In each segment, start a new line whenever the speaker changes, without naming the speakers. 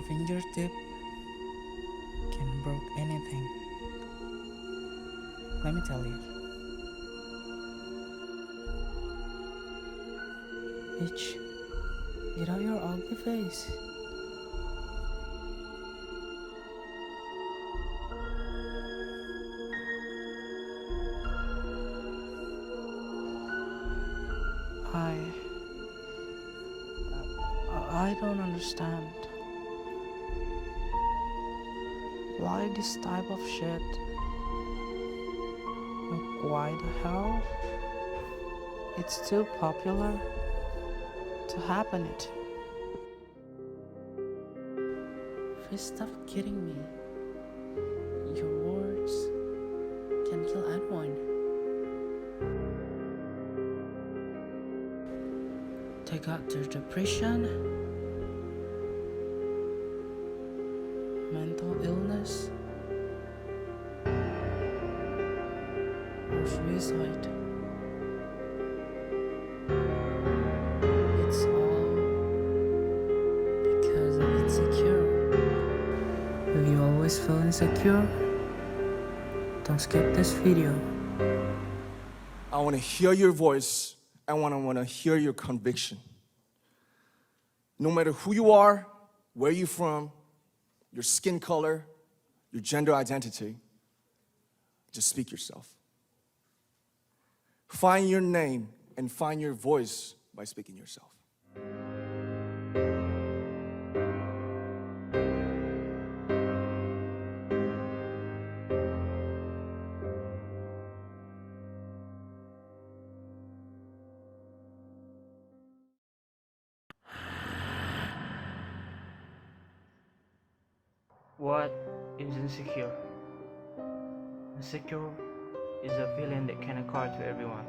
your fingertip can break anything. Let me tell you. Bitch, get out your ugly face. I don't understand why this type of shit. Like, why the hell it's too popular to happen it. Please stop kidding me. Your words can kill anyone. They got their depression, mental illness, or suicide. It's all because of insecure. If you always feel insecure, don't skip this video.
I want to hear your voice. I want to hear your conviction. No matter who you are, where you're from, your skin color, your gender identity, just speak yourself. Find your name and find your voice by speaking yourself.
What is insecure? Insecure is a feeling that can occur to everyone.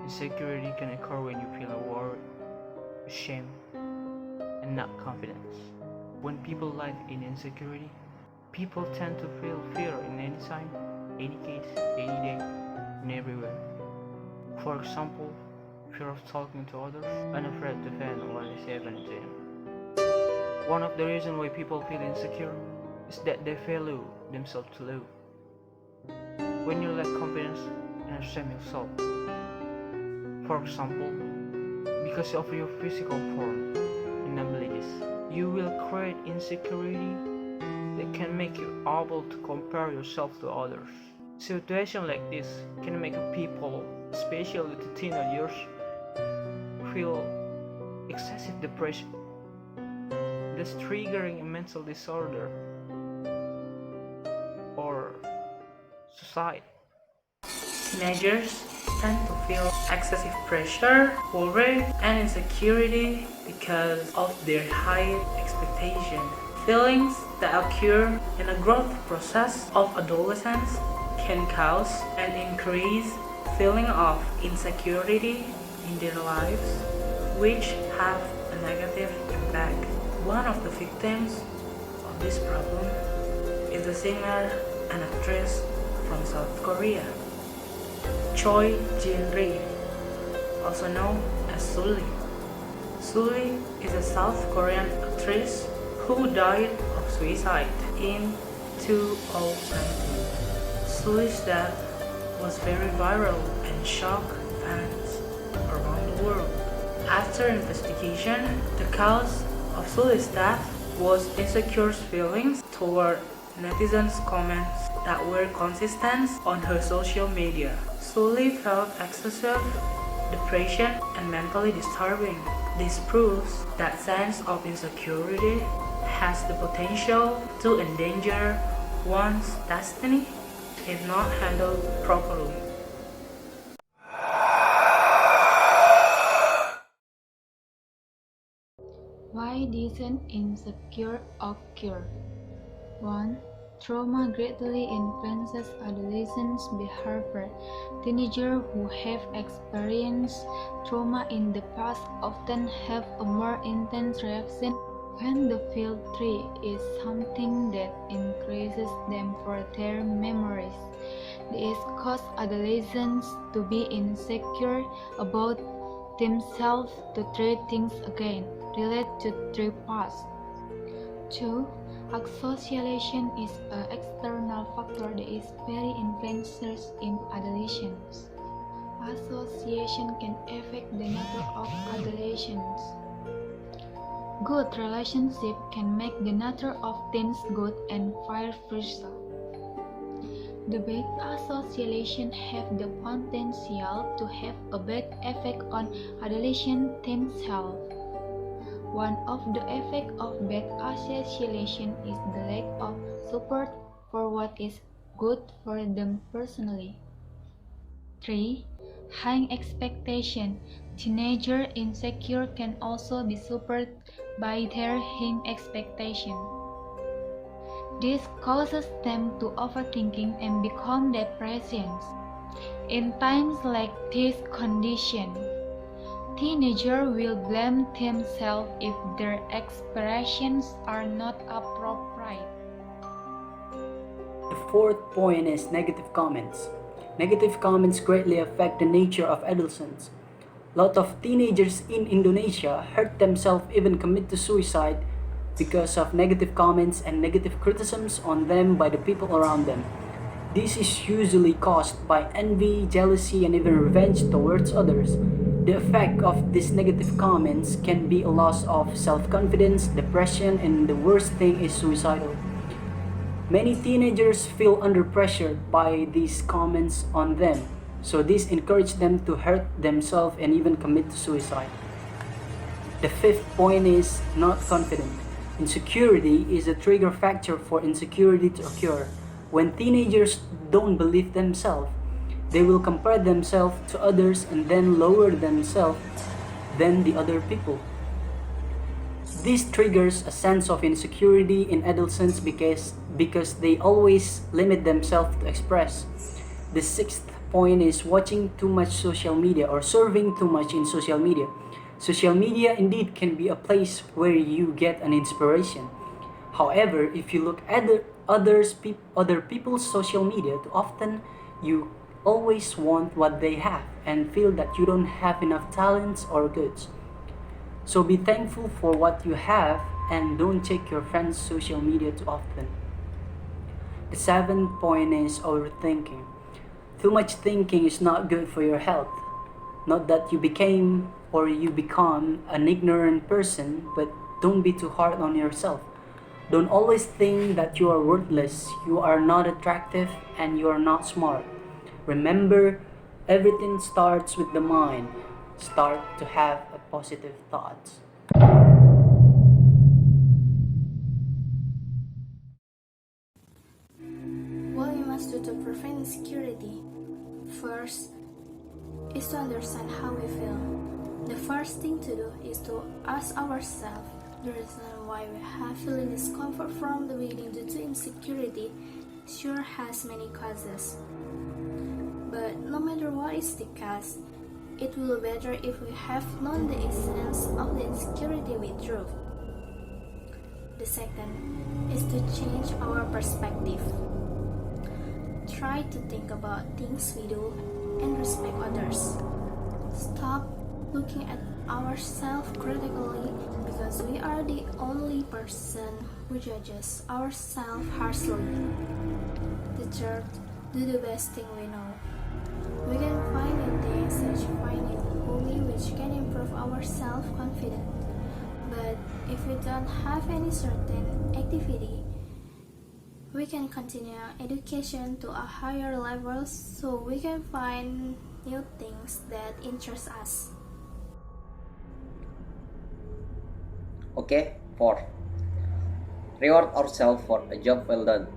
Insecurity can occur when you feel worried, ashamed, and not confident. When people live in insecurity, people tend to feel fear in any time, any case, any day, and everywhere. For example, fear of talking to others and afraid to defend what is happening to him. One of the reasons why people feel insecure is that they value themselves too low. When you lack confidence and shame yourself, for example, because of your physical form and abilities, you will create insecurity that can make you able to compare yourself to others. Situations like this can make people, especially the teenagers, feel excessive depression, thus triggering a mental disorder or suicide.
Teenagers tend to feel excessive pressure, worry, and insecurity because of their high expectation. Feelings that occur in the growth process of adolescence can cause an increased feeling of insecurity in their lives, which have a negative impact. One of the victims of this problem is the singer and actress from South Korea, Choi Jin-ri, also known as Sulli. Sulli is a South Korean actress who died of suicide in 2017. Sulli's death was very viral and shocked fans around the world. After investigation, the cause of Sulli's death was insecure feelings toward netizens' comments that were consistent on her social media. Sulli felt excessive depression and mentally disturbing. This proves that sense of insecurity has the potential to endanger one's destiny if not handled properly.
Why doesn't insecure occur? 1. Trauma greatly influences adolescents' behavior. Teenagers who have experienced trauma in the past often have a more intense reaction when the Fitri is something that increases them for their memories. This causes adolescents to be insecure about themselves to try things again, relate to their past. 2. Association is an external factor that is very influential in adolescence. Association can affect the nature of adolescence. Good relationship can make the nature of teens good and vice versa. The bad association have the potential to have a bad effect on adolescent teens' health. One of the effects of bad association is the lack of support for what is good for them personally. 3. High expectation. Teenager insecure can also be supported by their high expectation. This causes them to overthinking and become depressed. In times like this condition, teenagers will blame themselves if their expressions are not appropriate.
The fourth point is negative comments. Negative comments greatly affect the nature of adolescents. A lot of teenagers in Indonesia hurt themselves, even commit to suicide because of negative comments and negative criticisms on them by the people around them. This is usually caused by envy, jealousy, and even revenge towards others. The effect of these negative comments can be a loss of self-confidence, depression, and the worst thing is suicidal. Many teenagers feel under pressure by these comments on them, so this encourages them to hurt themselves and even commit to suicide. The fifth point is not confident. Insecurity is a trigger factor for insecurity to occur. When teenagers don't believe themselves, they will compare themselves to others and then lower themselves than the other people. This triggers a sense of insecurity in adolescents because they always limit themselves to express. The sixth point is watching too much social media or serving too much in social media. Social media indeed can be a place where you get an inspiration. However, if you look at other people's social media too often, you always want what they have and feel that you don't have enough talents or goods. So be thankful for what you have and don't check your friends' social media too often. The seventh point is overthinking. Too much thinking is not good for your health. Not that you become an ignorant person, but don't be too hard on yourself. Don't always think that you are worthless, you are not attractive, and you are not smart. Remember, everything starts with the mind. Start to have a positive thoughts.
What we must do to prevent insecurity? First is to understand how we feel. The first thing to do is to ask ourselves the reason why we have feeling discomfort from the beginning due to insecurity sure has many causes. But no matter what is the cause, it will be better if we have known the essence of the insecurity we drew. The second is to change our perspective. Try to think about things we do and respect others. Stop looking at ourselves critically because we are the only person who judges ourselves harshly. The third, do the best thing we know. We can find new things such finding hobby which can improve our self-confidence. But if we don't have any certain activity, we can continue education to a higher level so we can find new things that interest us.
Okay, 4. Reward ourselves for a job well done.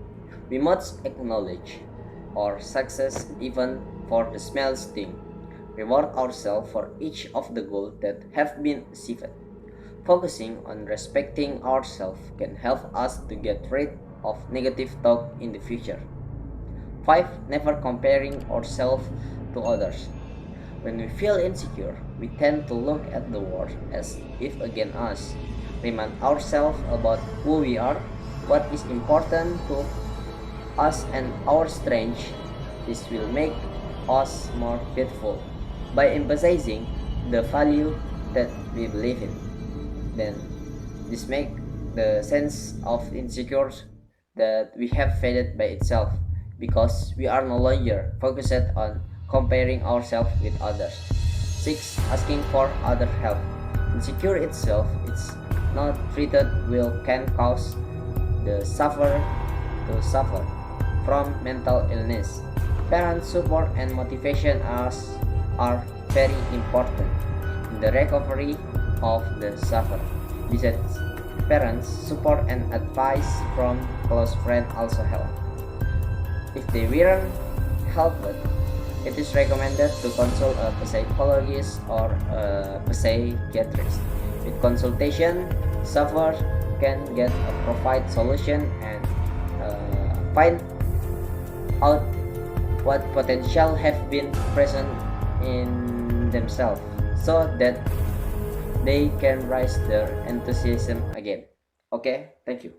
We must acknowledge our success even for the smallest thing. Reward ourselves for each of the goals that have been achieved. Focusing on respecting ourselves can help us to get rid of negative talk in the future. 5. Never comparing ourselves to others. When we feel insecure, we tend to look at the world as if against us. Remind ourselves about who we are, what is important to us and our strengths. This will make us more beautiful by emphasizing the value that we believe in. Then this make the sense of insecure that we have faded by itself because we are no longer focused on comparing ourselves with others. 6. Asking for other help. Insecure itself is not treated well can cause the sufferer to suffer from mental illness. Parent support and motivation are very important in the recovery of the sufferer. Besides, parents support and advice from close friends also help. If they weren't helped, it is recommended to consult a psychologist or a psychiatrist. With consultation, sufferers can get a provide solution and find out what potential have been present in themselves so that they can raise their enthusiasm again. Okay, thank you.